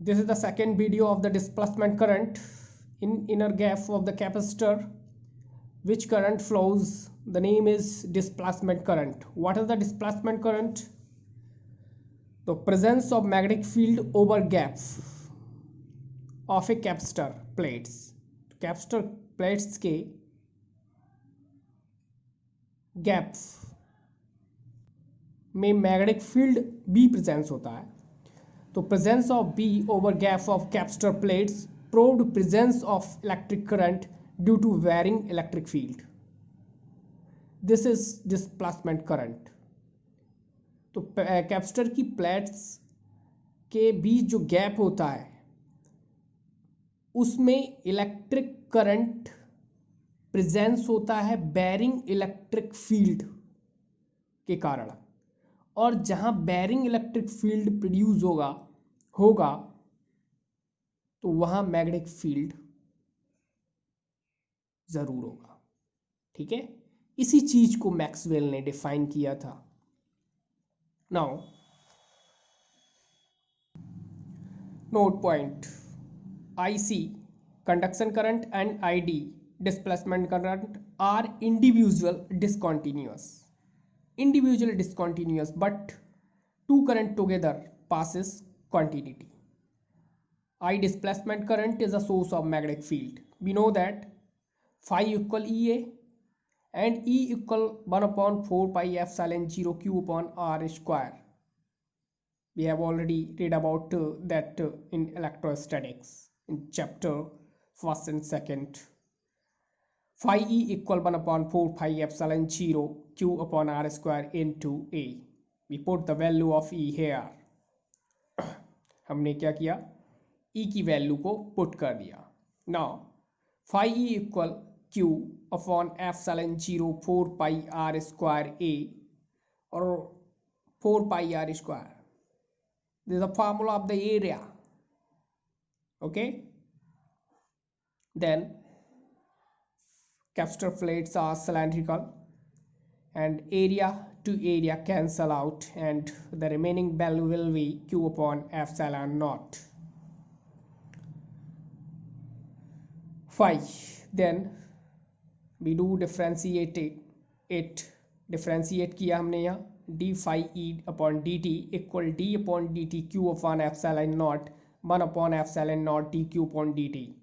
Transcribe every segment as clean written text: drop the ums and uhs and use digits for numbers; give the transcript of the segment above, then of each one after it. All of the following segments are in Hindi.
This is the second video of the displacement current in inner gap of the capacitor. Which current flows? The name is displacement current. What is the displacement current? The presence of magnetic field over gap of a capacitor plates. Capacitor plates के गैप में मैग्नेटिक फील्ड बी प्रेजेंस होता है. तो presence of B over gap of capacitor plates proved presence of electric current due to varying electric field. This is displacement current. तो कैपेसिटर की प्लेट्स के बीच जो गैप होता है उसमें इलेक्ट्रिक करंट प्रेजेंस होता है बेरिंग इलेक्ट्रिक फील्ड के कारण. और जहां बेरिंग इलेक्ट्रिक फील्ड प्रोड्यूस होगा तो वहां मैग्नेटिक फील्ड जरूर होगा. ठीक है, इसी चीज को मैक्सवेल ने डिफाइन किया था. Now note point. IC conduction current and ID displacement current are individual discontinuous but two current together passes continuity. I displacement current is a source of magnetic field. We know that phi equal EA and E equal 1 upon 4 pi epsilon 0 Q upon R square. We have already read about that in electrostatics in chapter 1st and 2nd. Phi E equal 1 upon 4 pi epsilon 0 Q upon R square into A. We put the value of E here. हमने क्या किया? E की वैल्यू को पुट कर दिया. Now phi E equal Q upon epsilon 0 4 pi R square A or 4 pi R square. This is the formula of the area. Okay, then capacitor plates are cylindrical and area to area cancel out and the remaining value will be Q upon epsilon naught phi. Then we do differentiate किया हमने यहाँ d phi E upon dt equal d upon dt Q upon epsilon naught 1 upon epsilon naught dq upon dt.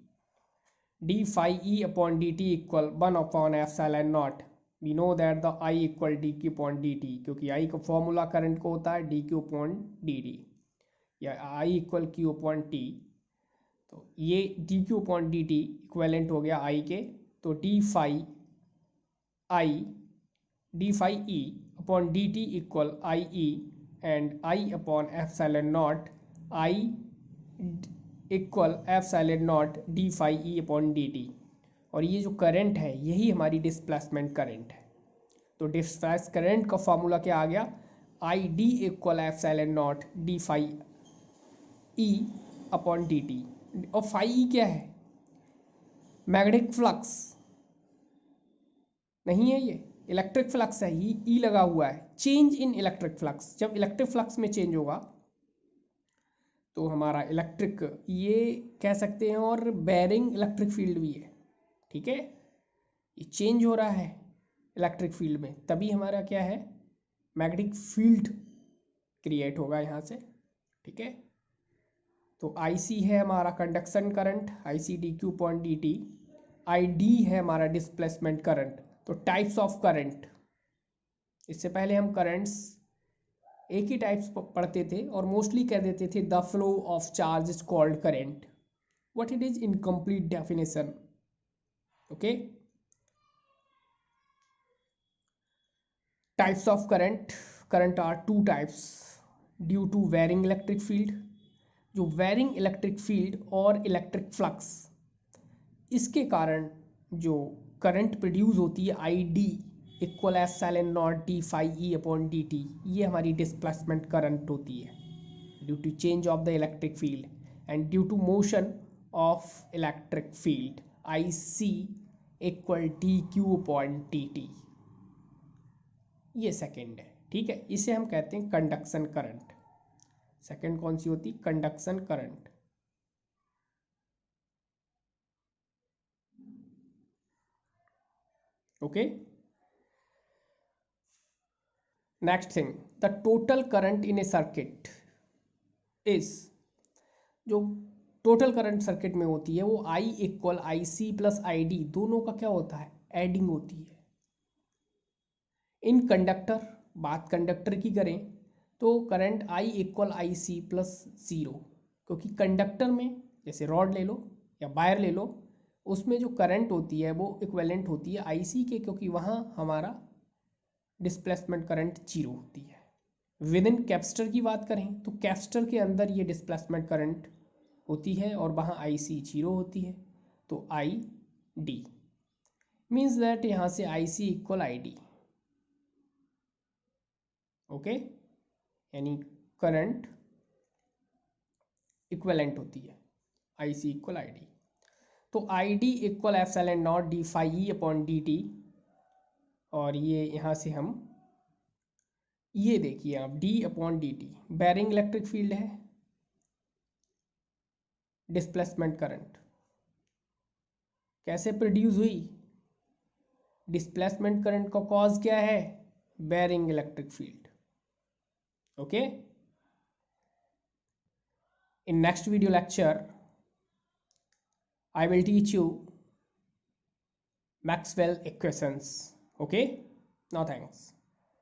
d phi E upon dt equal 1 upon epsilon naught. We know that the I equal dq upon dt क्योंकि I का फॉर्मूला करंट को होता है dq upon dt या I equal q upon t. तो ये dq upon dt इक्वेलेंट हो गया I के. तो d phi E upon dt equal IE and I upon epsilon naught I equal epsilon naught d phi E upon d t. और ये जो करंट है यही हमारी डिस्प्लेसमेंट करंट है. तो डिस्प्लेस करंट का फॉर्मूला क्या आ गया? I D equal epsilon naught d phi E upon d t. और फाई ई क्या है? मैग्नेटिक फ्लक्स नहीं है, ये इलेक्ट्रिक फ्लक्स है. ई लगा हुआ है. Change in electric flux. जब इलेक्ट्रिक फ्लक्स में चेंज होगा तो हमारा इलेक्ट्रिक ये कह सकते हैं और बेरिंग इलेक्ट्रिक फील्ड भी है. ठीक है, ये चेंज हो रहा है इलेक्ट्रिक फील्ड में तभी हमारा क्या है? मैग्नेटिक फील्ड क्रिएट होगा यहाँ से. ठीक है, तो IC है हमारा conduction current IC D Q point D T. ID है हमारा डिस्प्लेसमेंट करंट. तो टाइप्स ऑफ करंट, इससे पहले हम करंट्स एक ही टाइप्स पढ़ते थे और मोस्टली कह देते थे the flow of charge is called current. What it is incomplete definition. Okay, types of current are two types due to varying electric field. जो वेरिंग इलेक्ट्रिक फील्ड और इलेक्ट्रिक फ्लक्स, इसके कारण जो करंट प्रोड्यूस होती है ID equal epsilon naught d phi E upon d t, ये हमारी डिस्प्लेसमेंट करंट होती है due to change of the electric field and due to motion of electric field. IC equal D Q upon d t. ये सेकेंड है. ठीक है, इसे हम कहते हैं कंडक्शन करंट. सेकेंड कौन सी होती? Conduction current. Okay, next thing, the total current in a circuit is, जो टोटल करंट सर्किट में होती है वो I equal I C plus I D, दोनों का क्या होता है, एडिंग होती है। इन कंडक्टर, बात कंडक्टर की करें तो current I equal I C plus zero, क्योंकि कंडक्टर में जैसे रॉड ले लो या वायर ले लो, उसमें जो करंट होती है वो इक्विवेलेंट होती है आई सी के, क्योंकि वहाँ हमारा डिस्प्लेसमेंट करंट जीरो होती है। विद इन कैपेसिटर की बात करें तो कैपेसिटर के अंदर ये डिस्प्लेसमेंट करंट होती है और वहाँ आई सी जीरो होती है, तो आई डी मीन्स दैट यहाँ से I C equal I D. Okay, यानी करंट इक्विवेलेंट होती है I C equal I D. तो I D equal epsilon naught d phi E upon d t, और ये यहाँ से हम ये देखिए आप d upon d t, varying electric field है, डिस्प्लेसमेंट करंट कैसे प्रोड्यूस हुई, डिस्प्लेसमेंट करंट का कॉज क्या है, varying electric field. Okay, in next video lecture I will teach you Maxwell equations. Okay, now thanks.